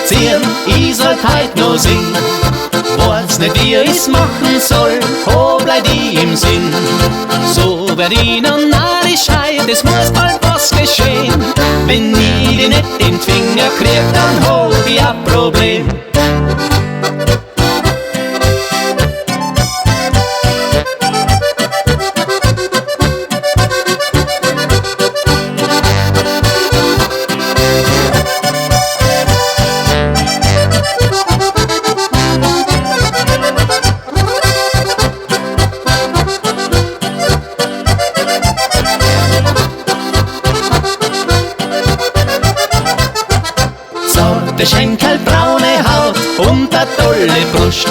musizieren, ich sollt heut noch singen. Weiß nicht, wie ich's machen soll, ho bleib ich im Sinn. So werd ich noch narrisch heut, es muss bald was geschehen. Wenn ich die nicht in den Finger krieg, dann hab ich ein Problem. Der Schenkel, braune Haut und a tolle Brust.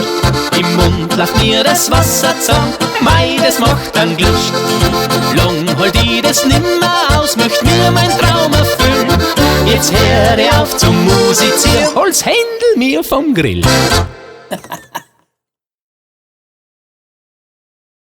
Im Mund läuft mir das Wasser zusammen, mei, das macht dann Lust. Lang halt ich das nimmer aus, möcht mir mein Traum erfüllen. Jetzt hör ich auf zum Musizieren, hol's Händel mir vom Grill.